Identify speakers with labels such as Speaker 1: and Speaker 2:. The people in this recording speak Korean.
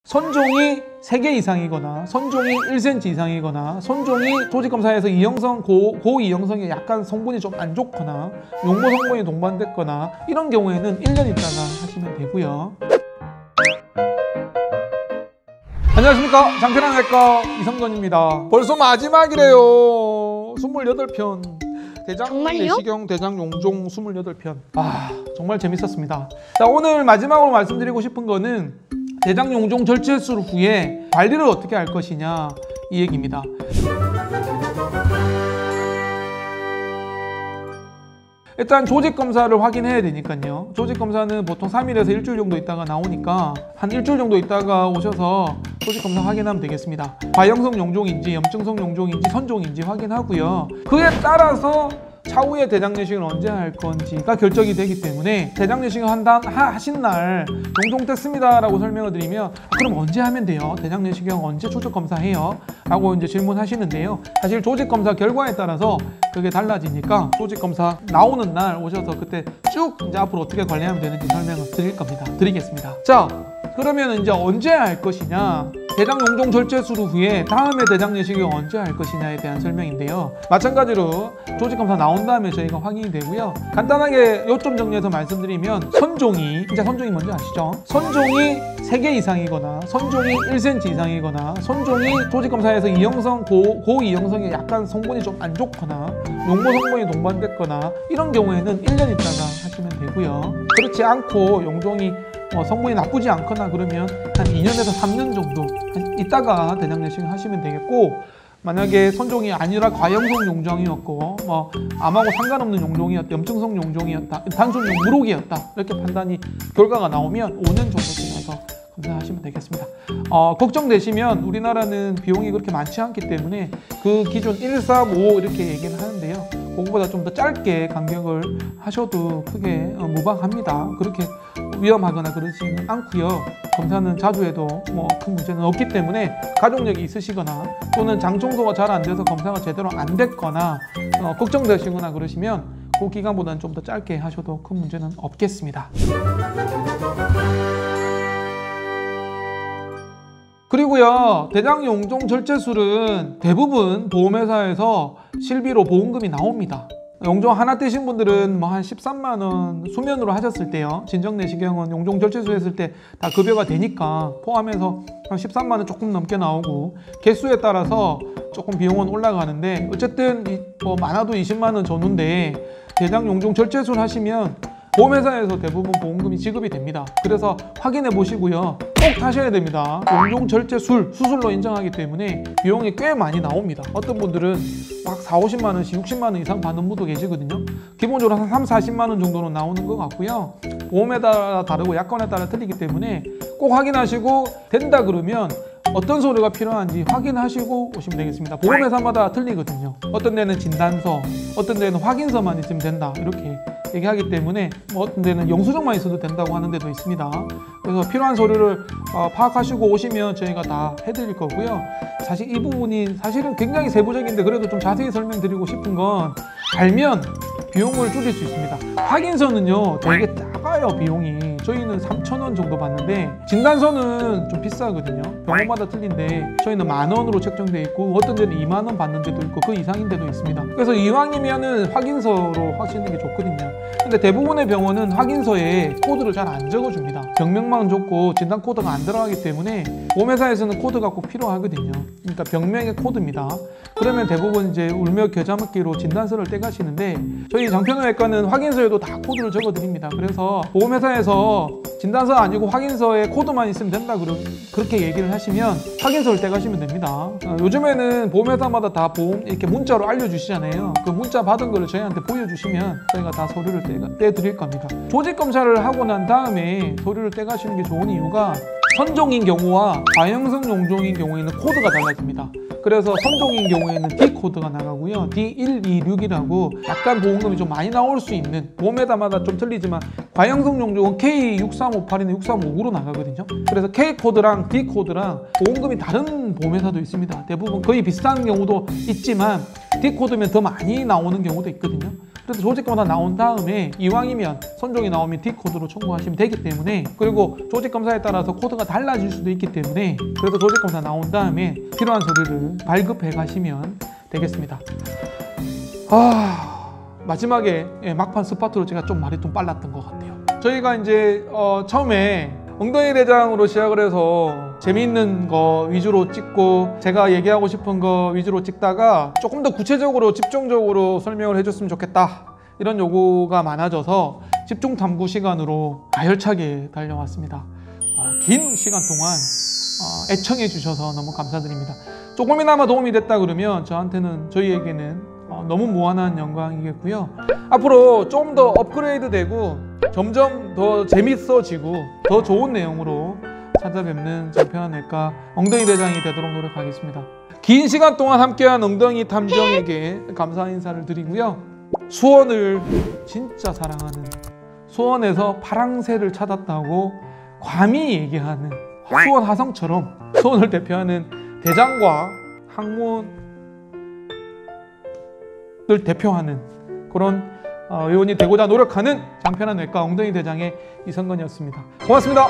Speaker 1: 선종이 3개 이상이거나 선종이 1cm 이상이거나 선종이 조직검사에서 이형성, 고이형성이 약간 성분이 좀 안 좋거나 용모 성분이 동반됐거나 이런 경우에는 1년 있다가 하시면 되고요. 안녕하십니까, 장편한외과 이성건입니다. 벌써 마지막이래요. 28편 대장 내시경, 대장 용종 28편. 정말 재밌었습니다. 자, 오늘 마지막으로 말씀드리고 싶은 거는 대장 용종 절제술 후에 관리를 어떻게 할 것이냐, 이 얘기입니다. 일단 조직검사를 확인해야 되니까요. 조직검사는 보통 3일에서 일주일 정도 있다가 나오니까 한 일주일 정도 있다가 오셔서 조직검사 확인하면 되겠습니다. 과형성 용종인지 염증성 용종인지 선종인지 확인하고요. 그에 따라서 차후에 대장 내시경을 언제 할 건지가 결정이 되기 때문에 대장 내시경 하신 날 용종 됐습니다 라고 설명을 드리면 그럼 언제 하면 돼요? 대장 내시경 언제 조직검사해요? 라고 이제 질문하시는데요. 사실 조직검사 결과에 따라서 그게 달라지니까 조직검사 나오는 날 오셔서 그때 쭉 이제 앞으로 어떻게 관리하면 되는지 설명을 드리겠습니다. 자, 그러면 이제 언제 할 것이냐, 대장 용종 절제술 후에 다음에 대장 내시경 언제 할 것이냐에 대한 설명인데요. 마찬가지로 조직검사 나온 다음에 저희가 확인이 되고요. 간단하게 요점 정리해서 말씀드리면 선종이 먼저 아시죠? 선종이 3개 이상이거나 선종이 1cm 이상이거나 선종이 조직검사에서 이형성, 고이형성이 약간 성분이 좀 안 좋거나 용모 성분이 동반됐거나 이런 경우에는 1년 있다가 하시면 되고요. 그렇지 않고 용종이 성분이 나쁘지 않거나 그러면 한 2년에서 3년 정도 있다가 대장 내시경 하시면 되겠고, 만약에 선종이 아니라 과형성 용종이었고 암하고 상관없는 용종이었다, 염증성 용종이었다, 단순 무록이었다 이렇게 판단이 결과가 나오면 5년 정도 지나서 검사하시면 되겠습니다. 걱정되시면 우리나라는 비용이 그렇게 많지 않기 때문에 그 기준 1, 3, 5 이렇게 얘기를 하는데요. 그거보다 좀 더 짧게 간격을 하셔도 크게 무방합니다. 그렇게 위험하거나 그러지는 않고요. 검사는 자주 해도 큰 문제는 없기 때문에 가족력이 있으시거나 또는 장 청소가 잘 안 돼서 검사가 제대로 안 됐거나 걱정되시거나 그러시면 그 기간보다는 좀 더 짧게 하셔도 큰 문제는 없겠습니다. 그리고요, 대장 용종 절제술은 대부분 보험회사에서 실비로 보험금이 나옵니다. 용종 하나 떼신 분들은 한 13만 원 수면으로 하셨을 때요. 진정 내시경은 용종 절제술 했을 때 다 급여가 되니까 포함해서 한 13만 원 조금 넘게 나오고, 개수에 따라서 조금 비용은 올라가는데 어쨌든 많아도 20만 원 전후인데 대장 용종 절제술 하시면 보험회사에서 대부분 보험금이 지급이 됩니다. 그래서 확인해 보시고요. 꼭 하셔야 됩니다. 용종 절제술 수술로 인정하기 때문에 비용이 꽤 많이 나옵니다. 어떤 분들은 막 4, 50만 원씩 60만 원 이상 받는 분도 계시거든요. 기본적으로 한 3, 40만 원 정도는 나오는 것 같고요. 보험에 따라 다르고 약관에 따라 틀리기 때문에 꼭 확인하시고 된다 그러면 어떤 서류가 필요한지 확인하시고 오시면 되겠습니다. 보험회사마다 틀리거든요. 어떤 데는 진단서, 어떤 데는 확인서만 있으면 된다 이렇게 얘기하기 때문에 어떤 데는 영수증만 있어도 된다고 하는 데도 있습니다. 그래서 필요한 서류를 파악하시고 오시면 저희가 다 해드릴 거고요. 사실 이 부분이 사실은 굉장히 세부적인데 그래도 좀 자세히 설명드리고 싶은 건 알면 비용을 줄일 수 있습니다. 확인서는요 되게 작아요. 비용이 저희는 3,000원 정도 받는데 진단서는 좀 비싸거든요. 병원마다 틀린데 저희는 10,000원으로 책정돼 있고 어떤 데는 2만 원 받는 데도 있고 그 이상인 데도 있습니다. 그래서 이왕이면은 확인서로 하시는 게 좋거든요. 근데 대부분의 병원은 확인서에 코드를 잘 안 적어줍니다. 병명만 적고 진단 코드가 안 들어가기 때문에 보험회사에서는 코드가 꼭 필요하거든요. 그러니까 병명의 코드입니다. 그러면 대부분 이제 울며 겨자 먹기로 진단서를 떼가시는데 저희 장편외과는 확인서에도 다 코드를 적어드립니다. 그래서 보험회사에서 진단서 아니고 확인서에 코드만 있으면 된다 그렇게 얘기를 하시면 확인서를 떼가시면 됩니다. 요즘에는 보험회사마다 다 보험 이렇게 문자로 알려주시잖아요. 그 문자 받은 거를 저희한테 보여주시면 저희가 다 서류를 떼드릴 겁니다. 조직검사를 하고 난 다음에 서류를 떼가시는 게 좋은 이유가 선종인 경우와 과형성 용종인 경우에는 코드가 달라집니다. 그래서 선종인 경우에는 D 코드가 나가고요. D126이라고 약간 보험금이 좀 많이 나올 수 있는, 보험회사마다 좀 틀리지만 바이양성 용종은 K6358이나 6359로 나가거든요. 그래서 K코드랑 D코드랑 보험금이 다른 보험회사도 있습니다. 대부분 거의 비슷한 경우도 있지만 D코드면 더 많이 나오는 경우도 있거든요. 그래서 조직검사 나온 다음에 이왕이면 선종이 나오면 D코드로 청구하시면 되기 때문에, 그리고 조직검사에 따라서 코드가 달라질 수도 있기 때문에, 그래서 조직검사 나온 다음에 필요한 서류를 발급해 가시면 되겠습니다. 마지막에 막판 스파트로 제가 좀 말이 좀 빨랐던 것 같아요. 저희가 이제 처음에 엉덩이 대장으로 시작을 해서 재미있는 거 위주로 찍고 제가 얘기하고 싶은 거 위주로 찍다가 조금 더 구체적으로 집중적으로 설명을 해줬으면 좋겠다, 이런 요구가 많아져서 집중 탐구 시간으로 가열차게 달려왔습니다. 긴 시간 동안 애청해 주셔서 너무 감사드립니다. 조금이나마 도움이 됐다 그러면 저희에게는 너무 무한한 영광이겠고요. 앞으로 좀 더 업그레이드 되고 점점 더 재밌어지고 더 좋은 내용으로 찾아뵙는 장편외과 엉덩이 대장이 되도록 노력하겠습니다. 긴 시간 동안 함께한 엉덩이 탐정에게 감사 인사를 드리고요. 수원을 진짜 사랑하는, 수원에서 파랑새를 찾았다고 감히 얘기하는 수원 하성처럼 수원을 대표하는 대장과 학문을 대표하는 그런 의원이 되고자 노력하는 장편한 외과 엉덩이 대장의 이성건이었습니다. 고맙습니다.